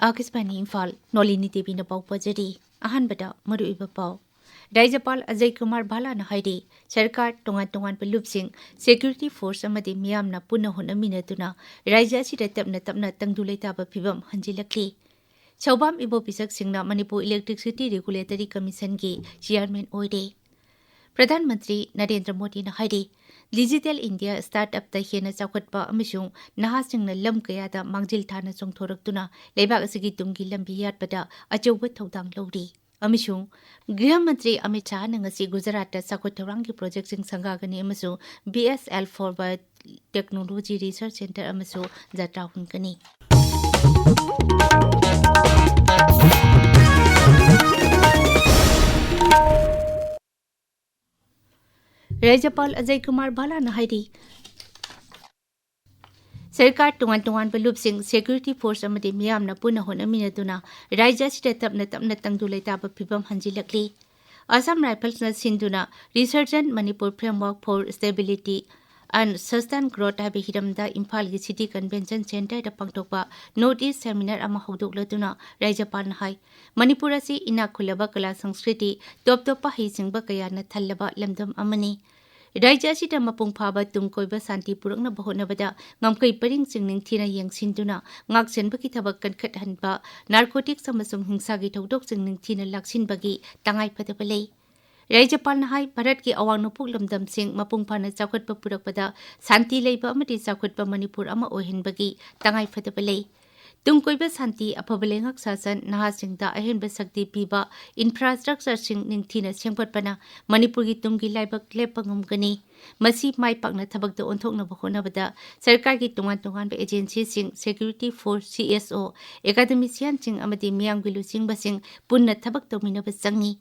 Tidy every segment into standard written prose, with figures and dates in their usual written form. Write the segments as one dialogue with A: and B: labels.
A: Akisbani Imphal Nolini Devi na pau pajari ahanbada maruiba pau Rajapal Ajay Kumar Bhala na haidi sarkar tongan pelupsing security force amadi miyamna punna honaminatuna rajya asida tapna tangdulai taba phibam hanjilakli Chaubam ibo pisak singna Manipur Electricity Regulatory Commission gi chairman oide Pradhan Mantri Narendra Modi na haidi Digital India Startup ta hena chawkhatpa amishung nahasingna lam kayada mangjil thana chongthoraktuna leibak asigi tunggi lambi yatpada achauba thodang lori amishung Griha Mantri Amit Shah na ngasi Gujarat ta sakotharangi project sing sangagani amasung BSL Forward Technology Research Center amasung jatra hunkani Rajapal Ajay Kumar Bhala na haidi Sarkar tongan pelupsing security force amadi miyamna punna honaminatuna rajya sida tapna tangdulai taba phibam hanjilakli Assam Rifles na sinduna Resurgent Manipur Framework for Stability and Sustained Growth habi hiramda Imphal gi City Convention Center da pangtokpa Notice Seminar ama hodoklatuna Rajapal na hai Manipur asi inakhulaba kala sanskriti top hisingba kaya na thallaba lamdam amani Rajya asida mapung phaba tungkoiba santi purakna bahonabada ngamkai paring singning thina yengsinduna ngaksenbagi thabak kankhat hanba narcotics amasung hingsa gi thodok singning thina laksinbagi tangai padabalei Rajapal na hai Bharat ki awang nupuk lamdam sing mapung phana chawkhatpa purakpada santi leiba amati chawkhatpa Manipur ama ohenbagi tangai padabalei Tungkoiba santi apabalengak sasan nahasingda ahenba sakti piba infrastructure sing ningthina sengpatpana Manipur gi tunggi laibak lepangumgani masi mai pakna thabakda onthokna bahonabada sarkar gi tongan ba agency sing security force CSO academician sing amadi miyam gi lusing basing punna thabak tawmina basangi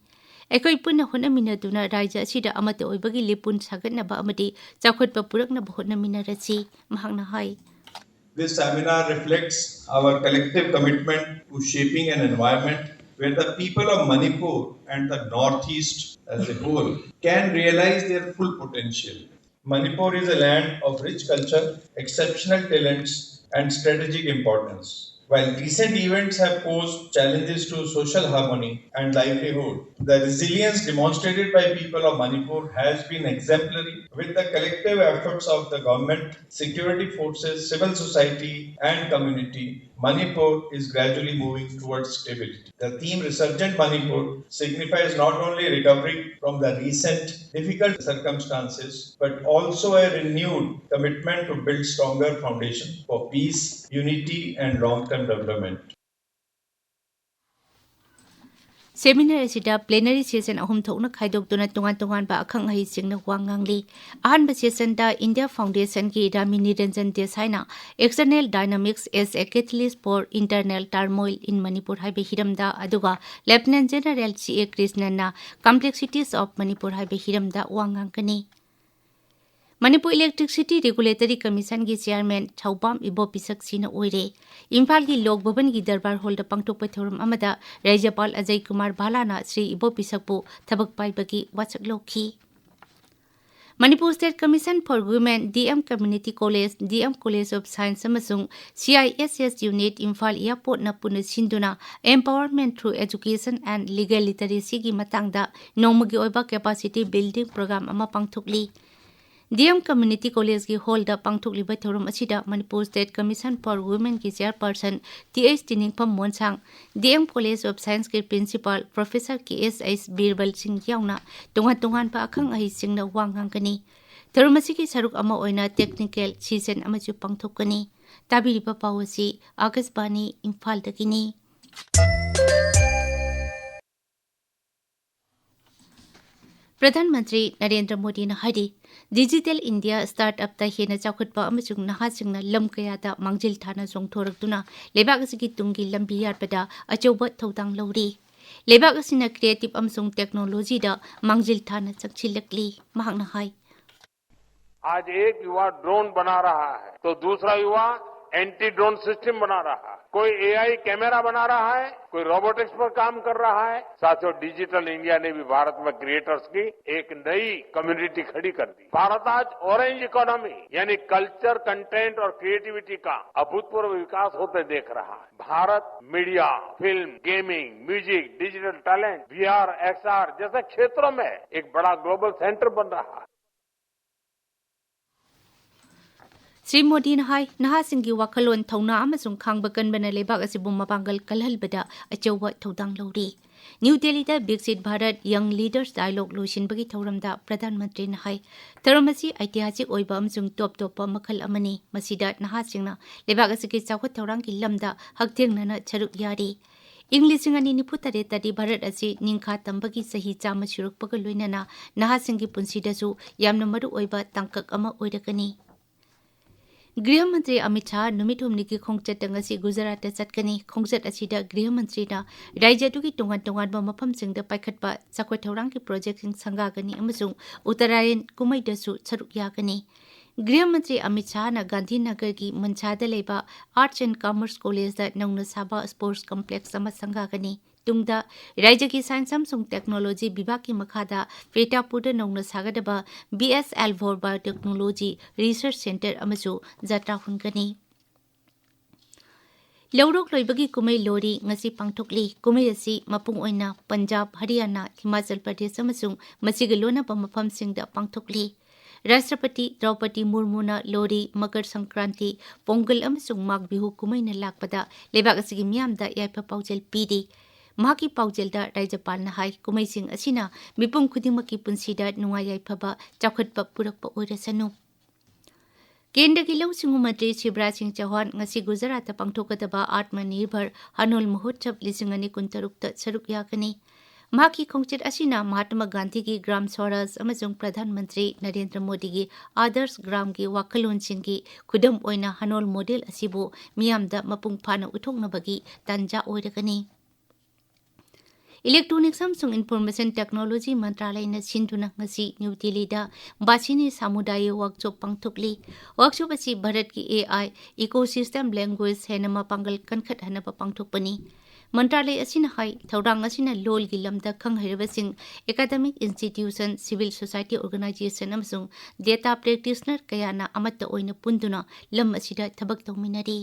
A: ekoi punna honamina duna rajya asida amata oibagi lipun sagatna ba amadi chawkhatpa purakna bahonamina rachi mahangna hai
B: This seminar reflects our collective commitment to shaping an environment where the people of Manipur and the Northeast as a whole can realize their full potential. Manipur is a land of rich culture, exceptional talents, and strategic importance. While recent events have posed challenges to social harmony and livelihood, the resilience demonstrated by people of Manipur has been exemplary. With the collective efforts of the government, security forces, civil society, and community, Manipur is gradually moving towards stability. The theme Resurgent Manipur signifies not only recovery from the recent difficult circumstances, but also a renewed commitment to build stronger foundation for peace, unity, and long-term development.
A: Seminar asida plenary session ahum thokna khaidokduna tongan ba akhang hai singna wangangli ahanba session da India Foundation ki Rami Niranjan Desai na external dynamics as a catalyst for internal turmoil in Manipur haibe hiramda aduga Lieutenant General C.A. Krishnan na complexities of Manipur haibe hiramda wangangkani Manipur Electricity Regulatory Commission ki chairman Chaubam ibo pisak sina oire Imphal ki Lok Bhavan ki darbar hall da pangtokpa thoram amada Rajapal Ajay Kumar Bhala na Sri ibo pisakpu thabak paibagi wachak lokhi Manipur State Commission for Women DM Community College DM College of Science amasung CISS Unit Imphal Airport na puna sinduna empowerment through education and legal literacy ki matangda nomagi oiba capacity building program ama pangthokli DM Community College ki hall da pangthokliba thorum asida Manipur State Commission for Women ki chairperson TH Tiningpham Monsang DM College of Science ki principal Professor KSS Birbal Singh yauna tongan pa akhang ahi singna wangangkani thorum asiki saruk ama oina technical season amachu pangthokani tabiriba pawasi Akasbani Imphal dakini Pradhan Mantri Narendra Modi na haidi Digital India Startup ta hena chawkhatpa amachung nahasingna lam kayada mangjil thana chongthoraktuna lebak asigi tunggi lambi yatpada achauba thodang lori lebak asina creative amachung technology da mangjil thana chakchilakli mahakna hai
C: आज एक युवा drone बना रहा है तो दूसरा युवा anti drone system बना रहा है कोई एआई कैमरा बना रहा है, कोई रोबोटिक्स पर काम कर रहा है। साथियों, डिजिटल इंडिया ने भी भारत में क्रिएटर्स की एक नई कम्युनिटी खड़ी कर दी। भारत आज ऑरेंज इकोनॉमी यानी कल्चर, कंटेंट और क्रिएटिविटी का अभूतपूर्व विकास होते देख रहा है। Bharat media, film, gaming, music, digital talent, VR, XR जैसे क्षेत्रों में एक बड़ा ग्लोबल सेंटर बन रहा है।
A: श्री मोदी हाई नहासिंगी वाखलोन थौना अमसुंग खांगबा कनबना लेबाक असिबु मपांगल कलहलबदा अचौबा थौदांग लौरी। न्यू दिल्ली दा विकसित भारत यंग लीडर्स डायलॉग लोसिनबगी थौरमदा प्रधानमंत्री हाई थौरमसी ऐतिहासिक ओइबा अमसुंग टॉप टॉप मखल अमनी मसिदा नहासिंगना लेबाक असिगी चाखत थौरांगी लमदा हक्थेंगना छरुक यारी। ꯏꯪ 2023ꯇꯗꯤ ꯚꯥꯔꯠ ꯑꯁꯤ ꯅꯤꯡꯈꯥ ꯇꯝꯕꯒꯤ ꯆꯍꯤ 100 ꯁꯨꯔꯛꯄꯒ ꯂꯣꯏꯅꯅ ꯅꯍꯥꯁꯤꯡꯒꯤ ꯄꯨꯟꯁꯤꯗꯁꯨ ꯌꯥꯝꯅ ꯃꯔꯨꯑꯣꯏꯕ ꯇꯥꯡꯀꯛ ꯑꯃ ꯑꯣꯏꯔꯒꯅꯤ꯫ गृह मंत्री अमित शाह नुमित हुमनिगी खोंगचत ngasi गुजरात चटकनी। खोंगचत असिदा गृह मंत्री ना राज्यदुगी तोंगान तोंगान मफमसिंगदा पाइखटपा चाकोय थौरांगी प्रोजेक्टसिंग संगागनी अमसुंग उत्तरायण कुमैदसु छरुक यागनी। गृह मंत्री अमित शाह ना गांधीनगर की मनसादा लेबा आर्ट्स एंड कॉमर्स कॉलेज दा नौना साबा स्पोर्ट्स कॉम्प्लेक्स अमा संगागनी। तुंगदा राज्य की साइंस अमसुंग टेक्नोलॉजी विभाग की मखादा पेटापुर नौना सागदबा BSL for biotechnology research centre अमसु जात्रा हुनगनी। लौरोक लोइबगी कुमै लोरी ngasi पांगथोकली। कुमै असि मपुंग ओइना पंजाब, हरियाणा, हिमाचल प्रदेश अमसुंग मसिग लोनाबा मफमसिंगदा पांगथोकली। राष्ट्रपति द्रौपदी मुर्मुना लोरी, मकर संक्रांति, पोंगल अमसुंग माघ बिहु कुमैना लाकपदा लेबाक असिगी मियामदा याइफा पाउजेल पीदी। माकी पाउजेलदा राज्यपालना हाई कुमैसिंग असिना मिपुम खुदिमकी पुंसीदा नुंगाई याइफाबा चाखटपा पुरकपा ओइरसनु। केंद्र की लौसिंग मंत्री शिवराज सिंह चौहान ngasi गुजरात पांगथोकदबा आत्मनिर्भर हनोल महोत्सव 2023 सरुक यागनी। माकी खोंगचित असिना महात्मा गांधी की ग्राम स्वराज अमसुंग प्रधानमंत्री नरेंद्र मोदी की आदर्श ग्राम की वाखलोनसिंग की खुदम ओइना हनोल मॉडल असिबो मियामदा मपुंग फाना उथोकनबगी तंजा ओइरगनी। इलेक्ट्रॉनिक्स अमसुंग इन्फॉर्मेशन टेक्नोलॉजी मंत्रालय ने सिंधुना ngasi न्यू दिल्ली दा बासिनी समुदाय वर्कशॉप पांगथोकली। वर्कशॉप असि भारत की AI इकोसिस्टम लैंग्वेज हेनमा पांगल कनखत हनबा पांगथोकपनी। मंत्रालय असिना हाई थौरांग असिना लोल की लमदा खंगहैरबसिंग academic institution, civil society organization अमसुंग डेटा प्रैक्टिशनर कयाना अमत्ता ओइना पुंदुना लम असिदा थबक तौमिनारी।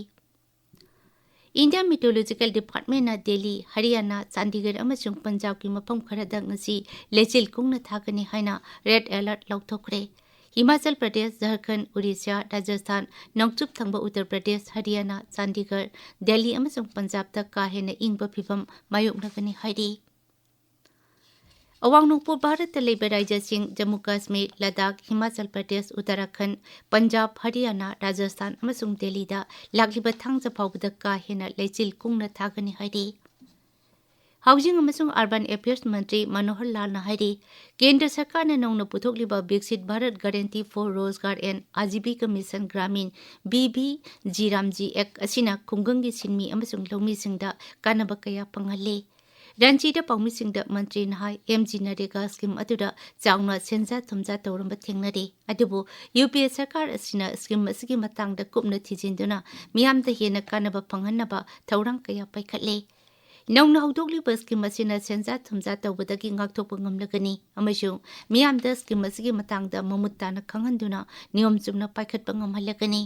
A: इंडिया मेट्रोलॉजिकल डिपार्टमेंट ना दिल्ली, हरियाणा, चंडीगढ़ अमसुंग पंजाब की मफम खरदा ngasi लेचिल कुंगना थागनी हाइना रेड अलर्ट लौथोखरे। हिमाचल प्रदेश, झारखंड, उड़ीसा, राजस्थान, नौचुप थंबा उत्तर प्रदेश, हरियाणा, चंडीगढ़, दिल्ली अमसुंग पंजाब तक का हेना इंगबा फिबम मायोकनगनी हाइरी। अवांग नोंगपोर भारत लेबा राज्यसिंग जम्मू कश्मीर, लद्दाख, हिमाचल प्रदेश, उत्तराखंड, पंजाब, हरियाणा, राजस्थान अमसुंग दिल्लीदा लाक्लिबा थांगजा फावबदा का हेना लेचिल कुंगना थागनी हाइरी। हाउसिंग अमसुंग अर्बन अफेयर्स मंत्री मनोहर लाल नाहाइरी केंद्र सरकार ने नौना पुथोकलिबा विकसित भारत गारंटी फॉर रोजगार एंड आजीविका मिशन ग्रामीण BBGRAMG एक्ट असिना खुंगंगी सिनमी अमसुंग लौमीसिंगदा कानबा कया पंगहले। रांचीदा पाउमिसिंगदा मंत्री नाहाई MG नरेगा स्कीम अदुदा चाउना सेंजा थुमजा तौरंबा थेंगनरे। अदुबु UPA सरकार असिना स्कीम असिगी मतांगदा कुपना थिजिंदुना मियामदा हेना कानबा पंगहनबा थौरांग कया पाइखटले। नौना हौदोकलिबा स्कीम असिना सेंजा थुमजा तौबदगी ngakthokpa ngamlagani amasung miyamda scheme असिगी मतांगदा ममुत्ताना खंगहनदुना नियम चुमना पाइखटपा ngamhalagani।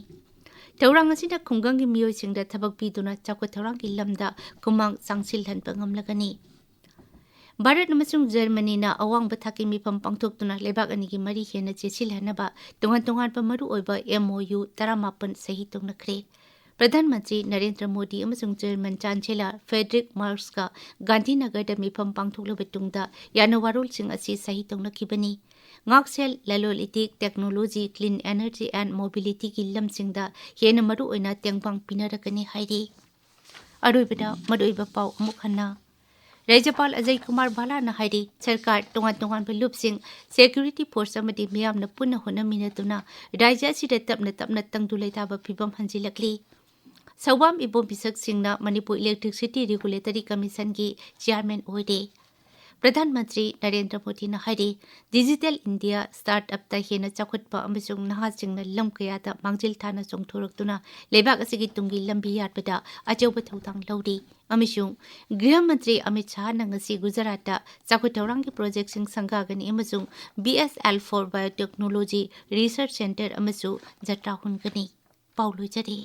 A: थौरांग असिना खुंगंगी मियोइसिंगदा थबक पीदुना चाको थौरांगी लमदा कुमांग चांगसिलहनपा ngamlagani। भारत अमसुंग जर्मनीना अवांगबा थाकी मिफम पांगथोकतुना लेबाक अनिगी मरी हेना चेसिलहनबा तोंगान तोंगानपा मरु ओइबा MOU 19 सही तौनखरे। प्रधानमंत्री नरेंद्र मोदी अमसुंग जर्मन चांसलर फ्रेडरिक मार्क्स का गांधीनगर मिफम पांगथोकलबा तुंगदा याना वारोलसिंग असि सही तौनखिबनी। ngakсel lalol itik technology, clean energy and mobility की लमसिंगदा हेना मरु ओइना तेंगबांग पिनारकनी हाइरी। अरोइबदा मदोइबा पाउ अमुक हन्ना राज्यपाल अजय कुमार भाला नाहाइरी सरकार तोंगान तोंगान लुपसिंग सिक्योरिटी फोर्स अमदी मियामना पुनः होनमिनतुना राज्य असिदा तपना तपना तंगदु लेताबा फिबम हंजिलकली। सवाम इबोम बिसक सिंगना मणिपुर इलेक्ट्रिसिटी रेगुलेटरी कमीशन की चेयरमैन ओइरे। प्रधानमंत्री नरेंद्र मोदी ने हाई डिजिटल इंडिया स्टार्टअप हेन चाखुटप नहासिंग लम कयाद मांगजिल थाना चोंथोरक्तुना लेबाक असिगी तुंगी लंबी यादपदा अचौब थौदांग लौरी गृह मंत्री अमित शाह नंगसी गुजरात चाखुटौरांगी प्रोजेक्ट संगागनी BSL4 बायोटेक्नोलॉजी रिसर्च सेंटर जत्रा हुनगनी पाउलुजरी।